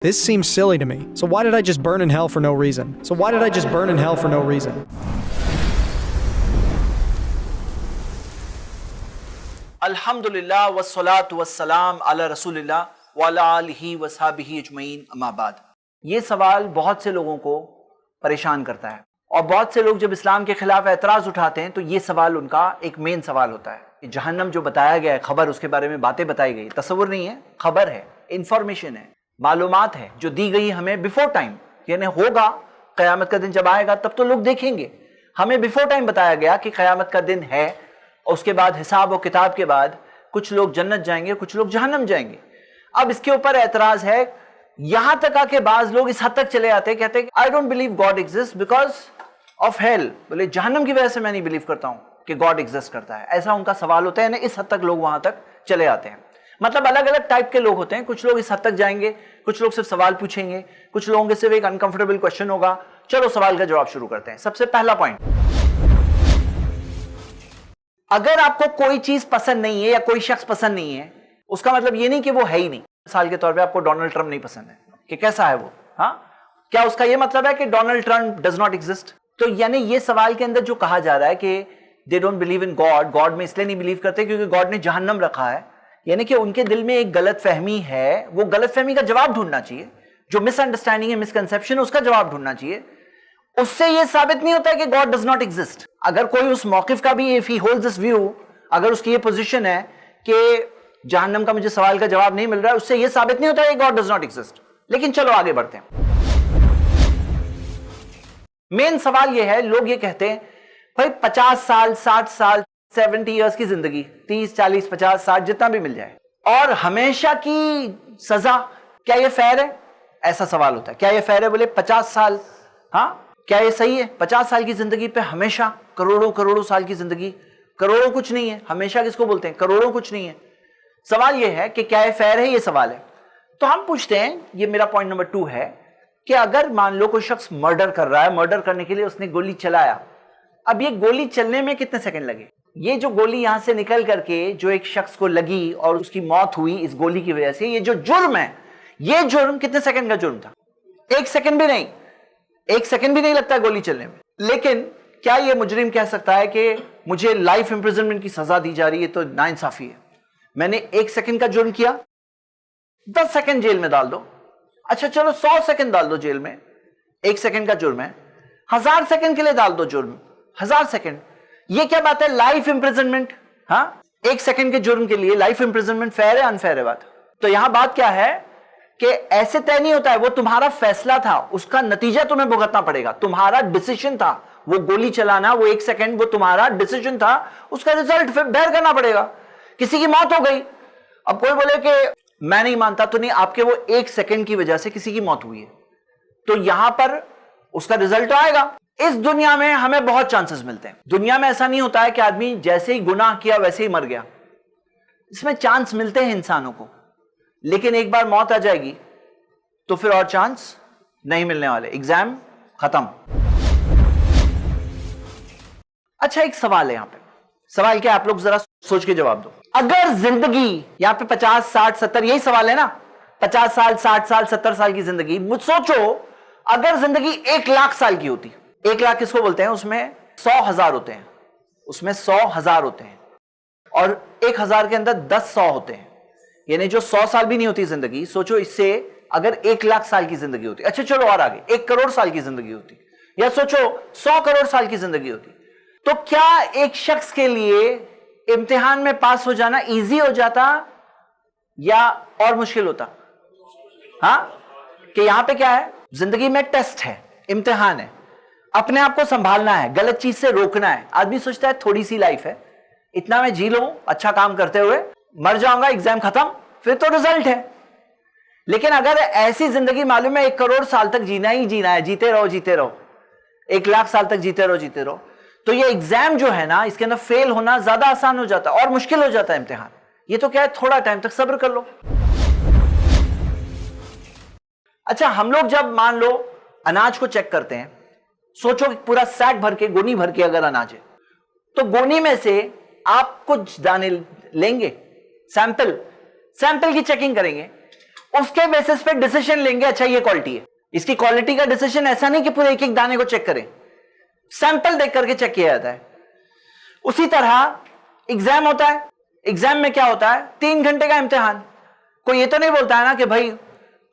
This seems silly to me. So why did I just burn in hell for no reason? الحمدللہ والصلاة والسلام علی رسول اللہ وعلی آلہ وصحبہ اجمعین اما بعد۔ یہ سوال بہت سے لوگوں کو پریشان کرتا ہے، اور بہت سے لوگ جب اسلام کے خلاف اعتراض اٹھاتے ہیں تو یہ سوال ان کا ایک مین سوال ہوتا ہے کہ جہنم جو بتایا گیا ہے، خبر اس کے بارے میں باتیں بتائی گئی، تصور نہیں ہے، خبر ہے، انفارمیشن ہے، معلومات ہے جو دی گئی ہمیں بیفور ٹائم، یعنی ہوگا قیامت کا دن جب آئے گا تب تو لوگ دیکھیں گے۔ ہمیں بیفور ٹائم بتایا گیا کہ قیامت کا دن ہے، اور اس کے بعد حساب و کتاب کے بعد کچھ لوگ جنت جائیں گے، کچھ لوگ جہنم جائیں گے۔ اب اس کے اوپر اعتراض ہے، یہاں تک آ کے بعض لوگ اس حد تک چلے آتے ہیں، کہتے ہیں I don't believe God exists because of hell، بولے جہنم کی وجہ سے میں نہیں بلیو کرتا ہوں کہ God exist کرتا ہے، ایسا ان کا سوال ہوتا ہے، اس حد تک لوگ وہاں تک چلے آتے ہیں۔ مطلب الگ الگ ٹائپ کے لوگ ہوتے ہیں، کچھ لوگ اس حد تک جائیں گے، کچھ لوگ صرف سوال پوچھیں گے، کچھ لوگوں کے صرف ایک انکمفرٹیبل کوشچن ہوگا۔ چلو سوال کا جواب شروع کرتے ہیں۔ سب سے پہلا پوائنٹ، اگر آپ کو کوئی چیز پسند نہیں ہے یا کوئی شخص پسند نہیں ہے، اس کا مطلب یہ نہیں کہ وہ ہے ہی نہیں۔ مثال کے طور پہ آپ کو ڈونلڈ ٹرمپ نہیں پسند ہے کہ کیسا ہے وہ، ہاں، کیا اس کا یہ مطلب ہے کہ Donald Trump does not exist? تو یعنی یہ سوال کے اندر جو کہا جا رہا ہے کہ they don't believe in God, God میں اس لیے نہیں بلیو کرتے کیونکہ گاڈ نے جہنم رکھا ہے، یعنی کہ ان کے دل میں ایک غلط فہمی ہے، وہ غلط فہمی کا جواب ڈھونڈنا چاہیے، جو مس انڈرسٹینڈنگ ہے، مس کنسپشن، اس کا جواب ڈھونڈنا چاہیے۔ اس سے یہ ثابت نہیں ہوتا ہے کہ گاڈ ڈز ناٹ ایگزسٹ۔ اگر کوئی اس موقف کا بھی if he holds this view، اگر اس کی یہ پوزیشن ہے کہ جہنم کا مجھے سوال کا جواب نہیں مل رہا ہے، اس سے یہ ثابت نہیں ہوتا ہے کہ گاڈ ڈز ناٹ ایگزسٹ۔ لیکن چلو آگے بڑھتے ہیں۔ مین سوال یہ ہے، لوگ یہ کہتے ہیں بھائی 50 سال، 60 سال، 70 ایئرس کی زندگی، 30، 40، 50، 60 جتنا بھی مل جائے، اور ہمیشہ کی سزا، کیا یہ فیر ہے؟ ایسا سوال ہوتا ہے، کیا یہ فیر ہے؟ بولے 50 سال، ہاں کیا یہ صحیح ہے؟ 50 سال کی زندگی پہ ہمیشہ کروڑوں سال کی زندگی، کروڑوں کچھ نہیں ہے، ہمیشہ کس کو بولتے ہیں؟ کروڑوں کچھ نہیں ہے۔ سوال یہ ہے کہ کیا یہ فیر ہے؟ یہ سوال ہے۔ تو ہم پوچھتے ہیں، یہ میرا پوائنٹ نمبر 2 ہے، کہ اگر مان لو کوئی شخص مرڈر کر رہا ہے، مرڈر کرنے کے لیے اس نے گولی چلایا، اب یہ گولی چلنے میں کتنے سیکنڈ لگے؟ یہ جو گولی یہاں سے نکل کر کے جو ایک شخص کو لگی اور اس کی موت ہوئی اس گولی کی وجہ سے، یہ جو جرم ہے، یہ جرم کتنے سیکنڈ کا جرم تھا؟ 1 سیکنڈ بھی نہیں، 1 سیکنڈ بھی نہیں لگتا ہے گولی چلنے میں۔ لیکن کیا یہ مجرم کہہ سکتا ہے کہ مجھے لائف امپریزنمنٹ کی سزا دی جا رہی ہے تو ناانصافی ہے؟ میں نے 1 سیکنڈ کا جرم کیا، 10 سیکنڈ جیل میں ڈال دو، اچھا چلو 100 سیکنڈ ڈال دو جیل میں، 1 سیکنڈ کا جرم ہے، 1000 سیکنڈ کے لیے ڈال دو جرم، 1000 سیکنڈ، یہ کیا بات ہے؟ لائف امپریزنمنٹ، ہاں 1 سیکنڈ کے جرم کے لیے لائف امپریزنمنٹ فیئر ہے انفیئر ہے بات؟ تو یہاں بات کیا ہے کہ ایسے طے نہیں ہوتا ہے، وہ تمہارا فیصلہ تھا، اس کا نتیجہ تمہیں بھگتنا پڑے گا، تمہارا ڈیسیژن تھا، وہ گولی چلانا، وہ 1 سیکنڈ، وہ تمہارا ڈیسیژن تھا، اس کا رزلٹ بیئر کرنا پڑے گا۔ کسی کی موت ہو گئی، اب کوئی بولے کہ میں نہیں مانتا، تو نہیں، آپ کے وہ 1 سیکنڈ کی وجہ سے کسی کی موت ہوئی ہے، تو یہاں پر اس کا رزلٹ آئے گا۔ اس دنیا میں ہمیں بہت چانسز ملتے ہیں، دنیا میں ایسا نہیں ہوتا ہے کہ آدمی جیسے ہی گناہ کیا ویسے ہی مر گیا، اس میں چانس ملتے ہیں انسانوں کو، لیکن ایک بار موت آ جائے گی تو پھر اور چانس نہیں ملنے والے، ایگزام ختم۔ اچھا ایک سوال ہے یہاں پہ، سوال کیا؟ آپ لوگ ذرا سوچ کے جواب دو۔ اگر زندگی، یہاں پہ 50، 60، 70 یہی سوال ہے نا، 50 سال، 60 سال، 70 سال کی زندگی، مجھ سوچو اگر زندگی 1 لاکھ سال کی ہوتی، 1 لاکھ کس کو بولتے ہیں؟ اس میں 100,000 ہوتے ہیں، اس میں 100,000 ہوتے ہیں، اور 1,000 کے اندر 10 100 ہوتے ہیں، یعنی جو 100 سال بھی نہیں ہوتی زندگی، سوچو اس سے اگر 1 لاکھ سال کی زندگی ہوتی، اچھا چلو اور آگے 1 کروڑ سال کی زندگی ہوتی، یا سوچو 100 کروڑ سال کی زندگی ہوتی، تو کیا ایک شخص کے لیے امتحان میں پاس ہو جانا ایزی ہو جاتا یا اور مشکل ہوتا؟ ہاں، کہ یہاں پہ کیا ہے؟ زندگی میں ٹیسٹ ہے، امتحان ہے، اپنے آپ کو سنبھالنا ہے، غلط چیز سے روکنا ہے۔ آدمی سوچتا ہے تھوڑی سی لائف ہے، اتنا میں جی لوں اچھا کام کرتے ہوئے، مر جاؤں گا، ایگزام ختم، پھر تو رزلٹ ہے۔ لیکن اگر ایسی زندگی معلوم ہے 1 کروڑ سال تک جینا ہی جینا ہے، جیتے رہو جیتے رہو، 1 لاکھ سال تک جیتے رہو جیتے رہو، تو یہ ایگزام جو ہے نا، اس کے اندر فیل ہونا زیادہ آسان ہو جاتا ہے اور مشکل ہو جاتا ہے امتحان۔ یہ تو کیا ہے، تھوڑا ٹائم تک صبر کر لو۔ اچھا ہم لوگ جب مان لو اناج کو چیک کرتے ہیں، سوچو کہ پورا سیک بھر کے، گونی بھر کے اگر اناج ہے، تو گونی میں سے آپ کچھ دانے لیں گے، سیمپل کی چیکنگ کریں گے، اس کے بیسس پہ ڈیسیشن لیں گے اچھا یہ کوالٹی ہے. اس کی کوالٹی کا ڈیسیشن ایسا نہیں کہ پورے ایک ایک دانے کو چیک کریں, سیمپل دیکھ کر کے چیک کیا جاتا ہے. اسی طرح ایگزام ہوتا ہے, ایگزام میں کیا ہوتا ہے 3 گھنٹے کا امتحان. کوئی یہ تو نہیں بولتا ہے نا کہ بھائی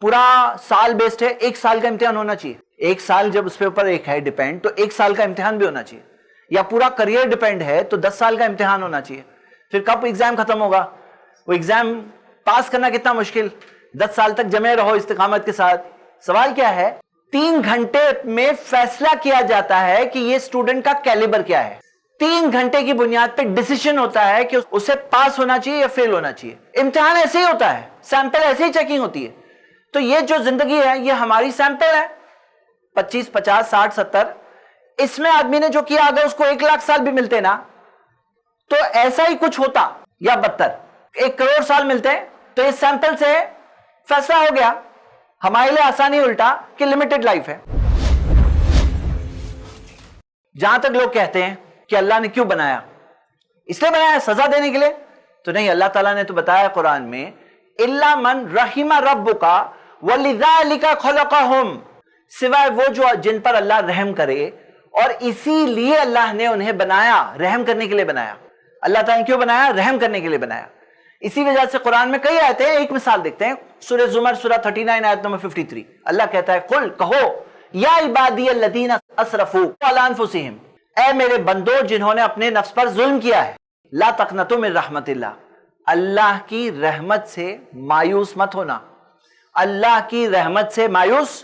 پورا سال بیسڈ ہے, 1 سال کا امتحان ہونا چاہیے. 1 سال جب اس پہ اوپر ایک ہے ڈیپینڈ, تو 1 سال کا امتحان بھی ہونا چاہیے. یا پورا کریئر ڈیپینڈ ہے تو 10 سال کا امتحان ہونا چاہیے. پھر کب ایگزام ختم ہوگا؟ وہ ایگزام پاس کرنا کتنا مشکل, 10 سال تک جمے رہو استقامت کے ساتھ. سوال کیا ہے, 3 گھنٹے میں فیصلہ کیا جاتا ہے کہ یہ اسٹوڈنٹ کا کیلیبر کیا ہے. 3 گھنٹے کی بنیاد پہ ڈیسیشن ہوتا ہے کہ اسے پاس ہونا چاہیے یا فیل ہونا چاہیے. امتحان ایسے ہی ہوتا ہے, سیمپل ایسے ہی چیکنگ ہوتی ہے. تو یہ جو زندگی ہے یہ ہماری سیمپل ہے, 25, 50, 60, 70. اس میں آدمی نے جو کیا اگر اس کو 1 لاکھ سال بھی ملتے نا تو ایسا ہی کچھ ہوتا یا بدتر. 1 کروڑ سال ملتے تو یہ سیمپل سے فیصلہ ہو گیا. ہمارے لیے آسانی الٹا کہ لمیٹڈ لائف ہے. جہاں تک لوگ کہتے ہیں کہ اللہ نے کیوں بنایا, اس لیے بنایا سزا دینے کے لیے, تو نہیں. اللہ تعالیٰ نے تو بتایا قرآن میں اِلَّا مَنْ رَحِمَ رَبُّكَ وَلِذَلِكَ خَلَقَهُمْ, سوائے وہ جو جن پر اللہ رحم کرے, اور اسی لیے اللہ نے انہیں بنایا, رحم کرنے کے لیے بنایا. اللہ تعالیٰ نے کیوں بنایا؟ رحم کرنے کے لیے بنایا. اسی وجہ سے قرآن میں کئی آیتیں ہیں. ایک مثال دیکھتے ہیں, سورہ زمر سورہ 39 آیت نمبر 53. اللہ کہتا ہے قل, کہو یا عبادی الذین اسرفوا علی انفسہم, اے میرے بندو جنہوں نے اپنے نفس پر ظلم کیا ہے, لا تقنطوا من رحمت اللہ, اللہ کی رحمت سے مایوس مت ہونا, اللہ کی رحمت سے مایوس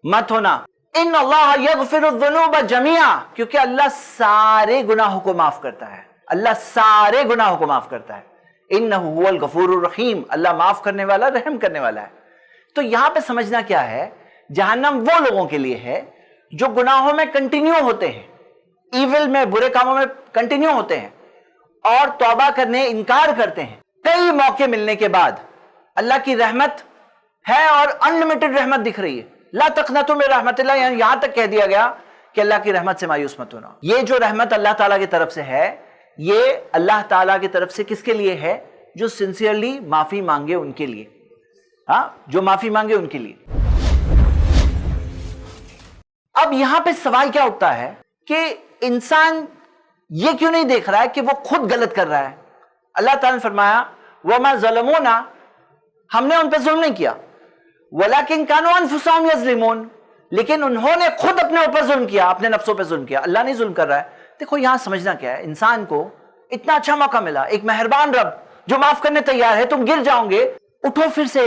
مت ہونا. ان اللہ یغفر الذنوب جميعا, کیونکہ اللہ سارے گناہوں کو معاف کرتا ہے, اللہ سارے گناہوں کو معاف کرتا ہے. انہ هو الغفور الرحیم, اللہ معاف کرنے والا رحم کرنے والا ہے. تو یہاں پہ سمجھنا کیا ہے, جہنم وہ لوگوں کے لیے ہے جو گناہوں میں کنٹینیو ہوتے ہیں, ایول میں, برے کاموں میں کنٹینیو ہوتے ہیں, اور توبہ کرنے انکار کرتے ہیں. کئی موقع ملنے کے بعد اللہ کی رحمت ہے اور انلمیٹڈ رحمت دکھ رہی ہے. لا تقنطوا من رحمت اللہ, یہاں تک کہہ دیا گیا کہ اللہ کی رحمت سے مایوس مت ہونا. یہ جو رحمت اللہ تعالیٰ کی طرف سے ہے, یہ اللہ تعالیٰ کی طرف سے کس کے لیے ہے؟ جو سنسیئرلی معافی مانگے ان کے لیے. ہاں, جو معافی مانگے ان کے لیے. اب یہاں پہ سوال کیا اٹھتا ہے کہ انسان یہ کیوں نہیں دیکھ رہا ہے کہ وہ خود غلط کر رہا ہے؟ اللہ تعالیٰ نے فرمایا وَمَا ظَلَمُونَا, ہم نے ان پہ ظلم نہیں کیا, وَلَكِنْ كَانُوا أَنفُسَهُمْ يَظْلِمُونَ, لیکن انہوں نے خود اپنے اوپر ظلم کیا, اپنے نفسوں پہ ظلم کیا. اللہ نہیں ظلم کر رہا ہے. دیکھو یہاں سمجھنا کیا ہے, انسان کو اتنا اچھا موقع ملا, ایک مہربان رب جو معاف کرنے تیار ہے. تم گر جاؤ گے, اٹھو پھر سے,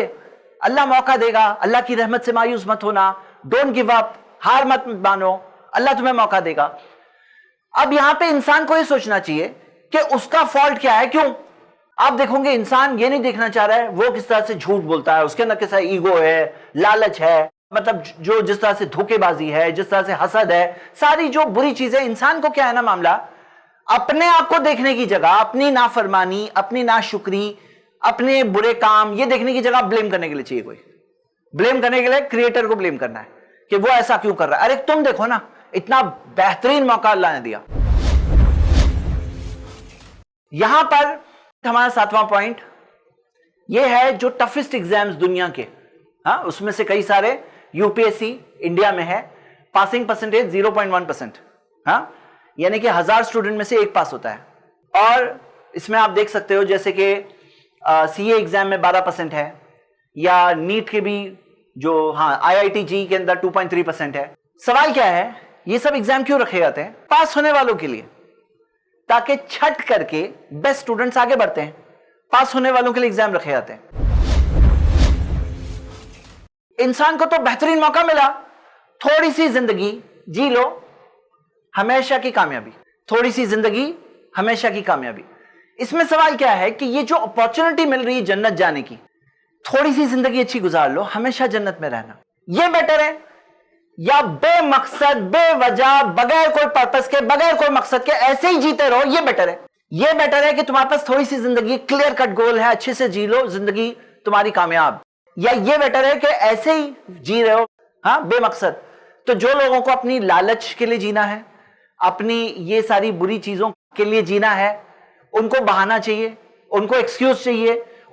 اللہ موقع دے گا. اللہ کی رحمت سے مایوس مت ہونا, ڈونٹ گیو اپ, ہار مت مانو, اللہ تمہیں موقع دے گا. اب یہاں پہ انسان کو یہ سوچنا چاہیے کہ اس کا فالٹ کیا ہے, کیوں. آپ دیکھو گے انسان یہ نہیں دیکھنا چاہ رہا ہے وہ کس طرح سے جھوٹ بولتا ہے, اس کے اندر کیسا ایگو ہے, لالچ ہے, مطلب جو جس طرح سے دھوکے بازی ہے, جس طرح سے حسد ہے, ساری جو بری چیزیں. انسان کو کیا ہے نا معاملہ, اپنے آپ کو دیکھنے کی جگہ اپنی نافرمانی, اپنی ناشکری, اپنے برے کام یہ دیکھنے کی جگہ بلیم کرنے کے لیے چاہیے. کوئی بلیم کرنے کے لیے کریٹر کو بلیم کرنا ہے کہ وہ ایسا کیوں کر رہا ہے. ارے تم دیکھو نا, اتنا بہترین موقع اللہ نے دیا. یہاں پر ہمارا 7واں پوائنٹ یہ ہے جو ٹفسٹ ایگزامز دنیا کے, ہاں اس میں سے کئی سارے U P S C India میں ہے, پاسنگ پرسنٹیج 0.1%, ہاں یعنی کہ 1000 اسٹوڈنٹ میں سے 1 پاس ہوتا ہے. اور اس میں آپ دیکھ سکتے ہو جیسے کہ سی اے ایگزام میں 12% ہے, یا نیٹ کے بھی جو ہاں آئی آئی ٹی جی کے اندر 2.3% ہے. سوال کیا ہے, یہ سب ایگزام کیوں رکھے جاتے ہیں؟ پاس ہونے والوں کے لیے, تاکہ چھٹ کر کے بیسٹ اسٹوڈنٹس آگے بڑھتے ہیں. پاس ہونے والوں کے لیے ایگزام رکھے جاتے ہیں. انسان کو تو بہترین موقع ملا, تھوڑی سی زندگی جی لو, ہمیشہ کی کامیابی. تھوڑی سی زندگی ہمیشہ کی کامیابی. اس میں سوال کیا ہے کہ یہ جو اپورچونٹی مل رہی ہے جنت جانے کی, تھوڑی سی زندگی اچھی گزار لو, ہمیشہ جنت میں رہنا, یہ بیٹر ہے یا بے مقصد, بے وجہ, بغیر کوئی پرپس کے, بغیر کوئی مقصد کے ایسے ہی جیتے رہو؟ یہ بیٹر ہے. یہ بیٹر ہے کہ تمہارے پاس تھوڑی سی زندگی, کلیئر کٹ گول ہے, اچھے سے جی لو, زندگی تمہاری کامیاب. یا یہ بیٹر ہے کہ ایسے ہی جی رہے ہو, ہاں بے مقصد. تو جو لوگوں کو اپنی لالچ کے لیے جینا ہے, اپنی یہ ساری بری چیزوں کے لیے جینا ہے, ان کو بہانا چاہیے, ان کو ایکسکیوز چاہیے,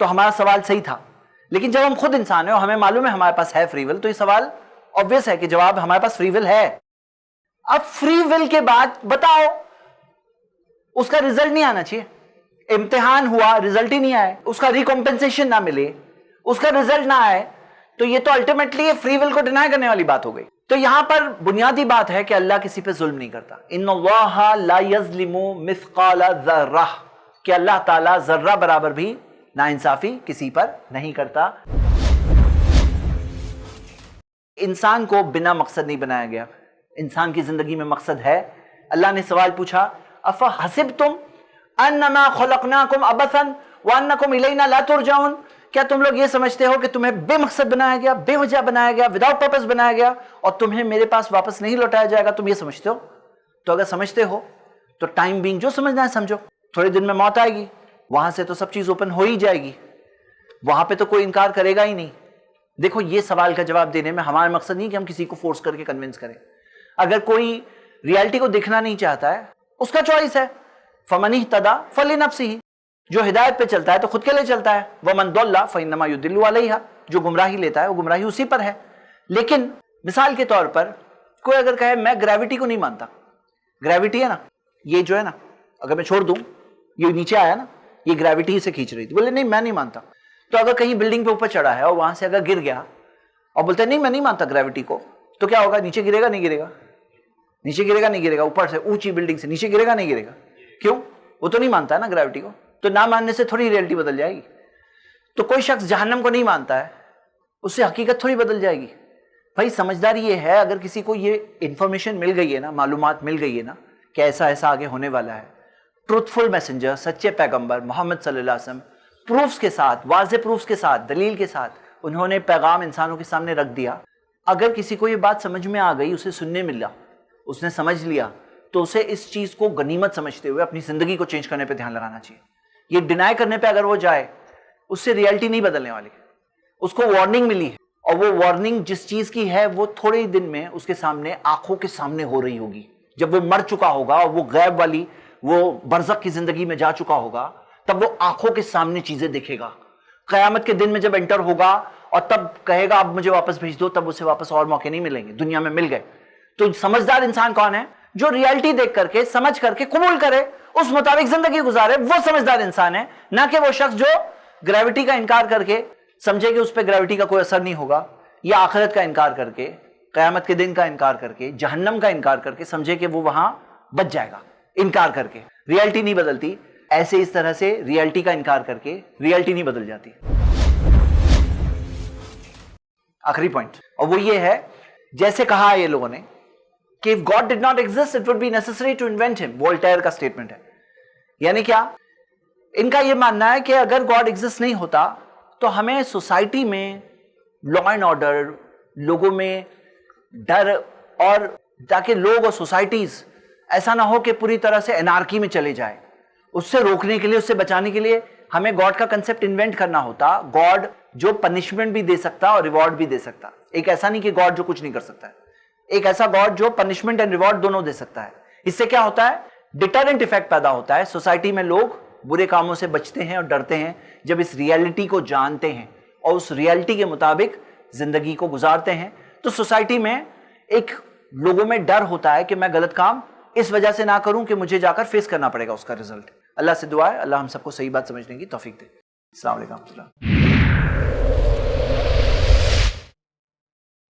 تو ہمارا سوال صحیح تھا. لیکن جب ہم خود انسان ہیں اور ہمیں معلوم ہے ہمارے پاس ہے فری ول, تو یہ سوال obvious ہے کہ جواب ہمارے پاس فری ول ہے. اب فری ول کے بعد بتاؤ اس کا رزلٹ نہیں آنا چاہیے. امتحان ہوا, رزلٹ ہی نہیں آئے, اس کا ریکمپنسیشن نہ ملے, اس کا رزلٹ نہ آئے, تو یہ تو الٹیمیٹلی فری ول کو ڈینائی کرنے والی بات ہو گئی. تو یہاں پر بنیادی بات ہے کہ اللہ کسی پہ ظلم نہیں کرتا. ان اللہ لا یظلم مثقال ذرہ, کہ اللہ تعالیٰ ذرہ برابر بھی ناانصافی کسی پر نہیں کرتا. انسان کو بنا مقصد نہیں بنایا گیا, انسان کی زندگی میں مقصد ہے. اللہ نے سوال پوچھا, افحسبتم انما خلقناکم عبثا وانکم الینا لا ترجعون, کیا تم لوگ یہ سمجھتے ہو کہ تمہیں بے مقصد بنایا گیا, بے وجہ بنایا گیا, وداؤٹ پرپس بنایا گیا, اور تمہیں میرے پاس واپس نہیں لوٹایا جائے گا؟ تم یہ سمجھتے ہو؟ تو اگر سمجھتے ہو تو ٹائم بینگ جو سمجھنا ہے سمجھو. تھوڑے دن میں موت آئے گی, وہاں سے تو سب چیز اوپن ہو ہی جائے گی, وہاں پہ تو کوئی انکار کرے گا ہی نہیں. دیکھو یہ سوال کا جواب دینے میں ہمارا مقصد نہیں کہ ہم کسی کو فورس کر کے کنونس کریں. اگر کوئی ریالٹی کو دیکھنا نہیں چاہتا ہے, اس کا چوائس ہے. فمن اہتدی فلنفسہ, جو ہدایت پہ چلتا ہے تو خود کے لیے چلتا ہے. ومن ضل فانما یضل علیہا, جو گمراہی لیتا ہے وہ گمراہی اسی پر ہے. لیکن مثال کے طور پر کوئی اگر کہے میں گریوٹی کو نہیں مانتا, گریوٹی ہے نا, یہ جو ہے نا اگر میں چھوڑ دوں, یہ نیچے آیا نا, یہ گریوٹی سے کھینچ رہی تھی, بولے نہیں میں نہیں مانتا. تو اگر کہیں بلڈنگ پہ اوپر چڑھا ہے اور وہاں سے اگر گر گیا اور بولتے ہیں نہیں میں نہیں مانتا گریوٹی کو, تو کیا ہوگا؟ نیچے گرے گا نہیں گرے گا؟ نیچے گرے گا نہیں گرے گا؟ اوپر سے اونچی بلڈنگ سے نیچے گرے گا نہیں گرے گا؟ کیوں؟ وہ تو نہیں مانتا ہے نا گریوٹی کو. تو نہ ماننے سے تھوڑی ریئلٹی بدل جائے گی. تو کوئی شخص جہنم کو نہیں مانتا ہے, اس سے حقیقت تھوڑی بدل جائے گی. بھائی سمجھداری یہ ہے, اگر کسی کو یہ انفارمیشن مل گئی ہے نا, معلومات مل گئی ہے نا کہ ایسا ایسا آگے ہونے والا ہے, ٹروتھفل میسنجر, سچے پیغمبر محمد صلی اللہ علیہ وسلم پروفز کے ساتھ, واضح پروفز کے ساتھ, دلیل کے ساتھ انہوں نے پیغام انسانوں کے سامنے رکھ دیا. اگر کسی کو یہ بات سمجھ میں آ گئی, اسے سننے ملا, اس نے سمجھ لیا, تو اسے اس چیز کو غنیمت سمجھتے ہوئے اپنی زندگی کو چینج کرنے پہ دھیان لگانا چاہیے. یہ ڈینائی کرنے پہ اگر وہ جائے, اس سے ریالٹی نہیں بدلنے والی. اس کو وارننگ ملی ہے, اور وہ وارننگ جس چیز کی ہے وہ تھوڑے ہی دن میں اس کے سامنے, آنکھوں کے سامنے ہو رہی ہوگی. جب وہ مر چکا ہوگا اور وہ غیب والی, وہ برزخ کی زندگی میں جا چکا ہوگا, تب وہ آنکھوں کے سامنے چیزیں دیکھے گا. قیامت کے دن میں جب انٹر ہوگا اور تب کہے گا اب مجھے واپس بھیج دو, تب اسے واپس اور موقع نہیں ملیں گے, دنیا میں مل گئے. تو سمجھدار انسان کون ہے؟ جو ریالٹی دیکھ کر کے, سمجھ کر کے, قبول کرے, اس مطابق زندگی گزارے, وہ سمجھدار انسان ہے. نہ کہ وہ شخص جو گریوٹی کا انکار کر کے سمجھے کہ اس پہ گریوٹی کا کوئی اثر نہیں ہوگا, یا آخرت کا انکار کر کے, قیامت کے دن کا انکار کر کے, جہنم کا انکار کر کے سمجھے کہ وہ وہاں بچ جائے گا. انکار کر کے ریالٹی نہیں بدلتی. ایسے اس طرح سے ریالٹی کا انکار کر کے ریالٹی نہیں بدل جاتی. آخری پوائنٹ, اور وہ یہ ہے, جیسے کہا یہ لوگوں نے کہ if God did not exist it would be necessary to invent him, وولٹیر کا سٹیٹمنٹ ہے. یعنی کیا؟ ان کا یہ ماننا ہے کہ اگر گاڈ ایگزسٹ نہیں ہوتا تو ہمیں سوسائٹی میں لا اینڈ آرڈر, لوگوں میں ڈر, اور تاکہ لوگ اور سوسائٹیز ایسا نہ ہو کہ پوری طرح سے انارکی میں چلے جائے, اس سے روکنے کے لیے, اس سے بچانے کے لیے ہمیں گاڈ کا کنسپٹ انوینٹ کرنا ہوتا. گاڈ جو پنشمنٹ بھی دے سکتا اور ریوارڈ بھی دے سکتا. ایک ایسا نہیں کہ گاڈ جو کچھ نہیں کر سکتا ہے, ایک ایسا گاڈ جو پنشمنٹ اینڈ ریوارڈ دونوں دے سکتا ہے. اس سے کیا ہوتا ہے؟ ڈیٹرنٹ ایفیکٹ پیدا ہوتا ہے. سوسائٹی میں لوگ برے کاموں سے بچتے ہیں اور ڈرتے ہیں جب اس ریالٹی کو جانتے ہیں اور اس ریالٹی کے مطابق زندگی کو گزارتے ہیں. تو سوسائٹی میں ایک لوگوں میں ڈر ہوتا ہے کہ میں غلط کام اس وجہ سے نہ کروں کہ مجھے جا کر فیس کرنا پڑے گا اس کا رزلٹ. اللہ سے دعا ہے اللہ ہم سب کو صحیح بات سمجھنے کی توفیق دے. السلام علیکم.